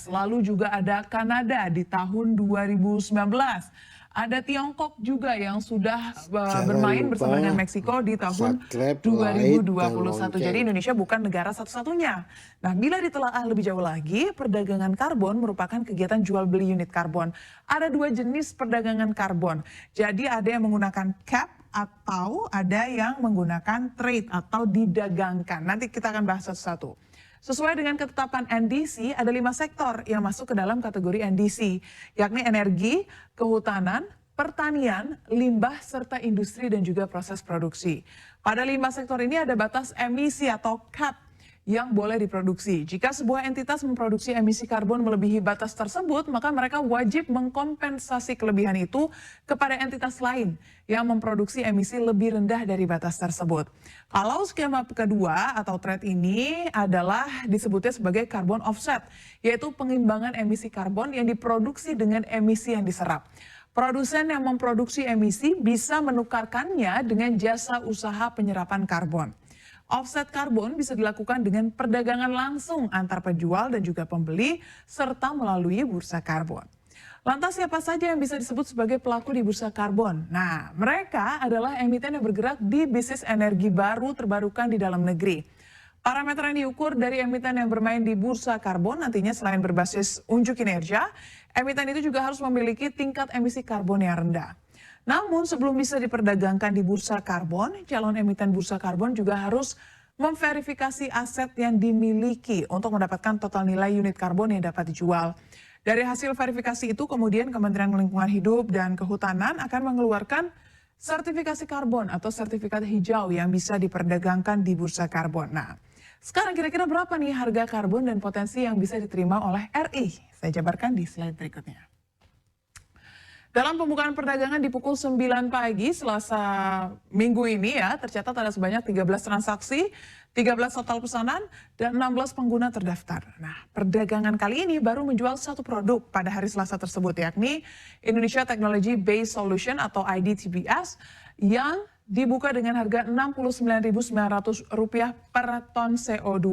Lalu juga ada Kanada di tahun 2019. Ada Tiongkok juga yang sudah bermain bersama dengan Meksiko di tahun 2021. Jadi Indonesia bukan negara satu-satunya. Nah, bila ditelaah lebih jauh lagi, perdagangan karbon merupakan kegiatan jual beli unit karbon. Ada dua jenis perdagangan karbon. Jadi ada yang menggunakan cap atau ada yang menggunakan trade atau didagangkan. Nanti kita akan bahas satu-satu. Sesuai dengan ketetapan NDC, ada 5 sektor yang masuk ke dalam kategori NDC, yakni energi, kehutanan, pertanian, limbah, serta industri dan juga proses produksi. Pada 5 sektor ini ada batas emisi atau cap yang boleh diproduksi. Jika sebuah entitas memproduksi emisi karbon melebihi batas tersebut, maka mereka wajib mengkompensasi kelebihan itu kepada entitas lain yang memproduksi emisi lebih rendah dari batas tersebut. Kalau skema kedua atau trade ini adalah disebutnya sebagai carbon offset, yaitu pengimbangan emisi karbon yang diproduksi dengan emisi yang diserap. Produsen yang memproduksi emisi bisa menukarkannya dengan jasa usaha penyerapan karbon. Offset karbon bisa dilakukan dengan perdagangan langsung antar penjual dan juga pembeli, serta melalui bursa karbon. Lantas siapa saja yang bisa disebut sebagai pelaku di bursa karbon? Nah, mereka adalah emiten yang bergerak di bisnis energi baru terbarukan di dalam negeri. Parameter yang diukur dari emiten yang bermain di bursa karbon nantinya selain berbasis unjuk kinerja, emiten itu juga harus memiliki tingkat emisi karbon yang rendah. Namun sebelum bisa diperdagangkan di bursa karbon, calon emiten bursa karbon juga harus memverifikasi aset yang dimiliki untuk mendapatkan total nilai unit karbon yang dapat dijual. Dari hasil verifikasi itu kemudian Kementerian Lingkungan Hidup dan Kehutanan akan mengeluarkan sertifikasi karbon atau sertifikat hijau yang bisa diperdagangkan di bursa karbon. Nah, sekarang kira-kira berapa nih harga karbon dan potensi yang bisa diterima oleh RI? Saya jabarkan di slide berikutnya. Dalam pembukaan perdagangan di pukul 9 pagi Selasa minggu ini ya, tercatat ada sebanyak 13 transaksi, 13 total pesanan, dan 16 pengguna terdaftar. Nah, perdagangan kali ini baru menjual satu produk pada hari Selasa tersebut, yakni Indonesia Technology Based Solution atau IDTBS yang dibuka dengan harga Rp69.900 per ton CO2.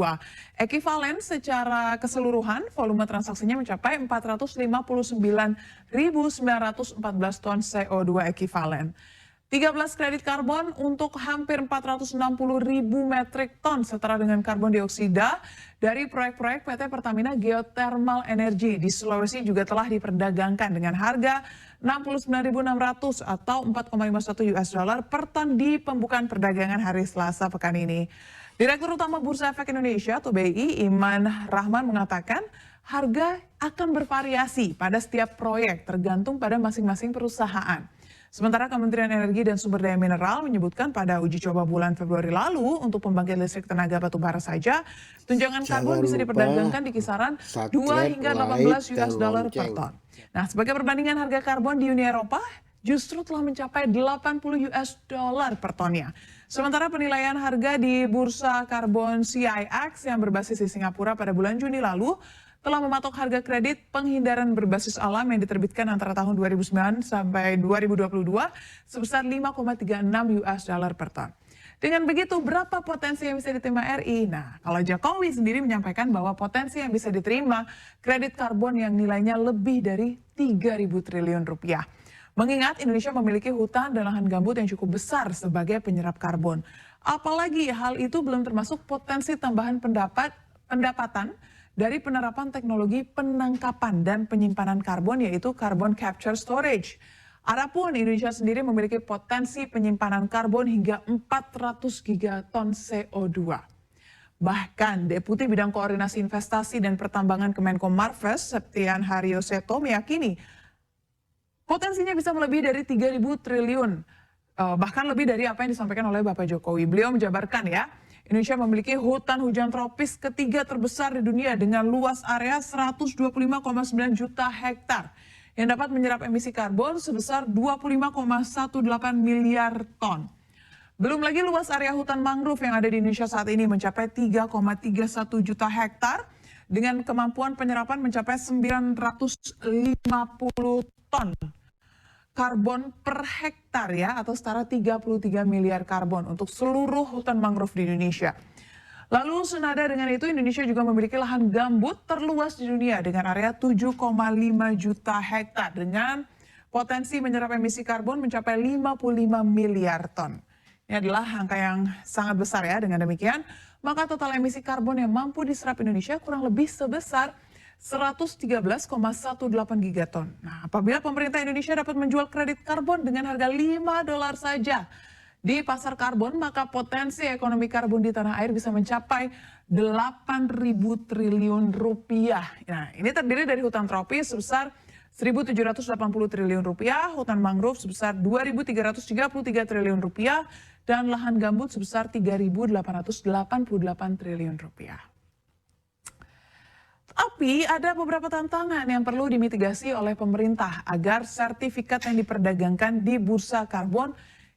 Ekivalen secara keseluruhan volume transaksinya mencapai 459.914 ton CO2 ekivalen. 13 kredit karbon untuk hampir 460.000 metrik ton setara dengan karbon dioksida dari proyek-proyek PT Pertamina Geothermal Energy di Sulawesi juga telah diperdagangkan dengan harga 69.600 atau 4,51 US dollar per ton di pembukaan perdagangan hari Selasa pekan ini. Direktur Utama Bursa Efek Indonesia atau BI Iman Rahman mengatakan harga akan bervariasi pada setiap proyek tergantung pada masing-masing perusahaan. Sementara Kementerian Energi dan Sumber Daya Mineral menyebutkan pada uji coba bulan Februari lalu untuk pembangkit listrik tenaga batubara saja, tunjangan karbon bisa diperdagangkan di kisaran 2 hingga 18 US dollar per ton. Nah, sebagai perbandingan harga karbon di Uni Eropa justru telah mencapai 80 US dollar per tonnya. Sementara penilaian harga di bursa karbon CIX yang berbasis di Singapura pada bulan Juni lalu telah mematok harga kredit penghindaran berbasis alam yang diterbitkan antara tahun 2009 sampai 2022 sebesar 5,36 US dollar per ton. Dengan begitu, berapa potensi yang bisa diterima RI? Nah, kalau Jokowi sendiri menyampaikan bahwa potensi yang bisa diterima kredit karbon yang nilainya lebih dari 3.000 triliun rupiah. Mengingat Indonesia memiliki hutan dan lahan gambut yang cukup besar sebagai penyerap karbon. Apalagi hal itu belum termasuk potensi tambahan pendapatan dari penerapan teknologi penangkapan dan penyimpanan karbon yaitu carbon capture storage. Adapun Indonesia sendiri memiliki potensi penyimpanan karbon hingga 400 gigaton CO2. Bahkan Deputi Bidang Koordinasi Investasi dan Pertambangan Kemenko Marves, Septian Haryoseto meyakini potensinya bisa melebihi dari 3.000 triliun, bahkan lebih dari apa yang disampaikan oleh Bapak Jokowi. Beliau menjabarkan ya, Indonesia memiliki hutan hujan tropis ketiga terbesar di dunia dengan luas area 125,9 juta hektar yang dapat menyerap emisi karbon sebesar 25,18 miliar ton. Belum lagi luas area hutan mangrove yang ada di Indonesia saat ini mencapai 3,31 juta hektar dengan kemampuan penyerapan mencapai 950 ton karbon per hektar ya, atau setara 33 miliar karbon untuk seluruh hutan mangrove di Indonesia. Lalu senada dengan itu, Indonesia juga memiliki lahan gambut terluas di dunia dengan area 7,5 juta hektar dengan potensi menyerap emisi karbon mencapai 55 miliar ton. Ini adalah angka yang sangat besar ya. Dengan demikian, maka total emisi karbon yang mampu diserap Indonesia kurang lebih sebesar 113,18 gigaton. Nah, apabila pemerintah Indonesia dapat menjual kredit karbon dengan harga $5 saja di pasar karbon, maka potensi ekonomi karbon di tanah air bisa mencapai 8.000 triliun rupiah. Nah, ini terdiri dari hutan tropis sebesar 1.780 triliun rupiah, hutan mangrove sebesar 2.333 triliun rupiah, dan lahan gambut sebesar 3.888 triliun rupiah. Tapi ada beberapa tantangan yang perlu dimitigasi oleh pemerintah agar sertifikat yang diperdagangkan di bursa karbon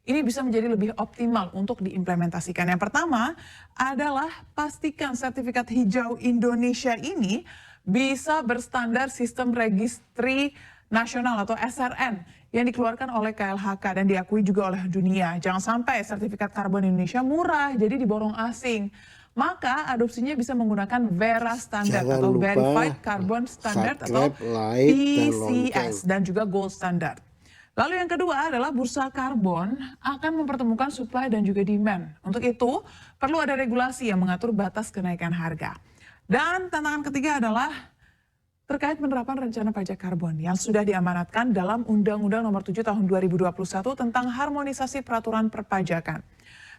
ini bisa menjadi lebih optimal untuk diimplementasikan. Yang pertama adalah pastikan sertifikat hijau Indonesia ini bisa berstandar sistem registri nasional atau SRN yang dikeluarkan oleh KLHK dan diakui juga oleh dunia. Jangan sampai sertifikat karbon Indonesia murah jadi diborong asing. Maka adopsinya bisa menggunakan VERA standar atau Verified Carbon Standard atau VCS dan juga Gold Standard. Lalu yang kedua adalah bursa karbon akan mempertemukan supply dan juga demand. Untuk itu perlu ada regulasi yang mengatur batas kenaikan harga. Dan tantangan ketiga adalah terkait penerapan rencana pajak karbon yang sudah diamanatkan dalam Undang-Undang Nomor 7 Tahun 2021 tentang harmonisasi peraturan perpajakan.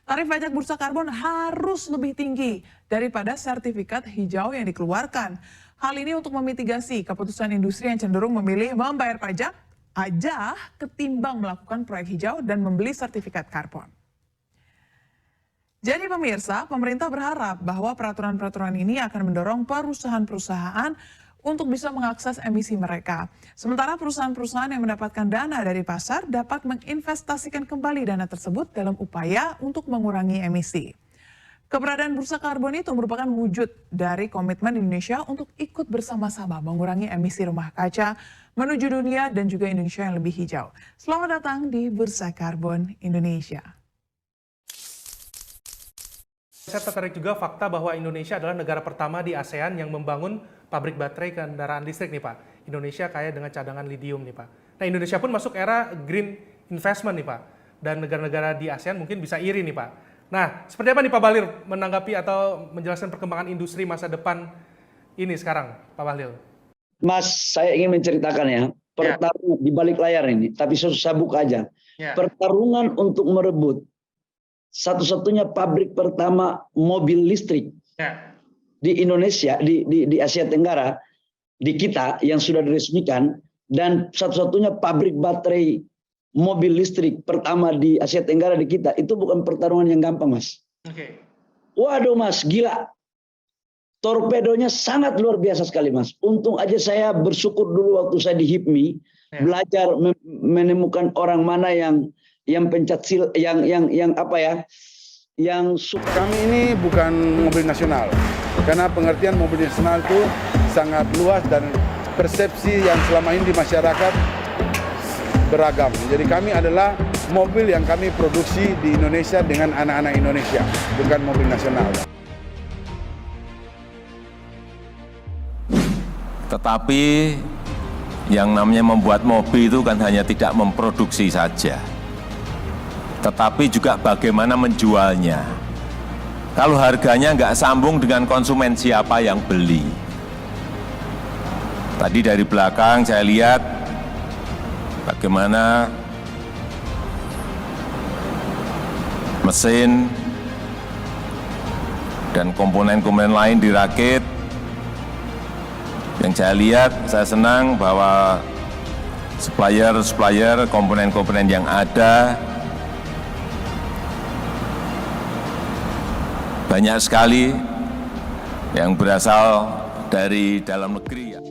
Tarif pajak bursa karbon harus lebih tinggi daripada sertifikat hijau yang dikeluarkan. Hal ini untuk memitigasi keputusan industri yang cenderung memilih membayar pajak aja ketimbang melakukan proyek hijau dan membeli sertifikat karbon. Jadi pemirsa, pemerintah berharap bahwa peraturan-peraturan ini akan mendorong perusahaan-perusahaan untuk bisa mengakses emisi mereka. Sementara perusahaan-perusahaan yang mendapatkan dana dari pasar dapat menginvestasikan kembali dana tersebut dalam upaya untuk mengurangi emisi. Keberadaan bursa karbon itu merupakan wujud dari komitmen Indonesia untuk ikut bersama-sama mengurangi emisi rumah kaca menuju dunia dan juga Indonesia yang lebih hijau. Selamat datang di Bursa Karbon Indonesia. Saya tertarik juga fakta bahwa Indonesia adalah negara pertama di ASEAN yang membangun pabrik baterai kendaraan listrik nih Pak. Indonesia kaya dengan cadangan lithium nih Pak. Nah Indonesia pun masuk era green investment nih Pak. Dan negara-negara di ASEAN mungkin bisa iri nih Pak. Nah, seperti apa nih Pak Bahlil menanggapi atau menjelaskan perkembangan industri masa depan ini sekarang, Pak Bahlil? Mas, saya ingin menceritakan ya, pertarungan di balik layar ini, tapi saya buka aja. Pertarungan untuk merebut satu-satunya pabrik pertama mobil listrik di Indonesia, di Asia Tenggara, di kita yang sudah diresmikan, dan satu-satunya pabrik baterai mobil listrik pertama di Asia Tenggara di kita, itu bukan pertarungan yang gampang, Mas. Waduh, Mas, gila. Torpedonya sangat luar biasa sekali, Mas. Untung aja saya bersyukur dulu waktu saya di HIPMI, belajar menemukan orang mana yang pencet yang apa ya, yang kami ini bukan mobil nasional. Karena pengertian mobil nasional itu sangat luas dan persepsi yang selama ini di masyarakat beragam. Jadi kami adalah mobil yang kami produksi di Indonesia dengan anak-anak Indonesia, bukan mobil nasional. Tetapi yang namanya membuat mobil itu kan hanya tidak memproduksi saja, tetapi juga bagaimana menjualnya. Kalau harganya nggak sambung dengan konsumen, siapa yang beli? Tadi dari belakang saya lihat bagaimana mesin dan komponen-komponen lain dirakit. Yang saya lihat, saya senang bahwa supplier komponen-komponen yang ada banyak sekali yang berasal dari dalam negeri.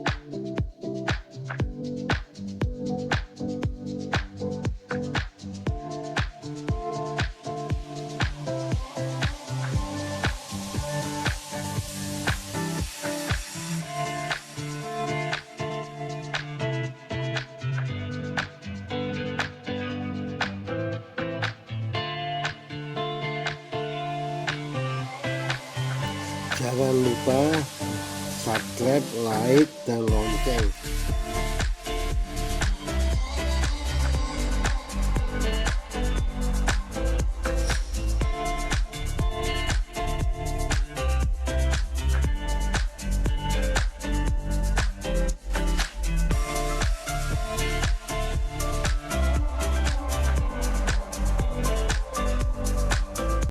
Jangan lupa subscribe, like, dan lonceng.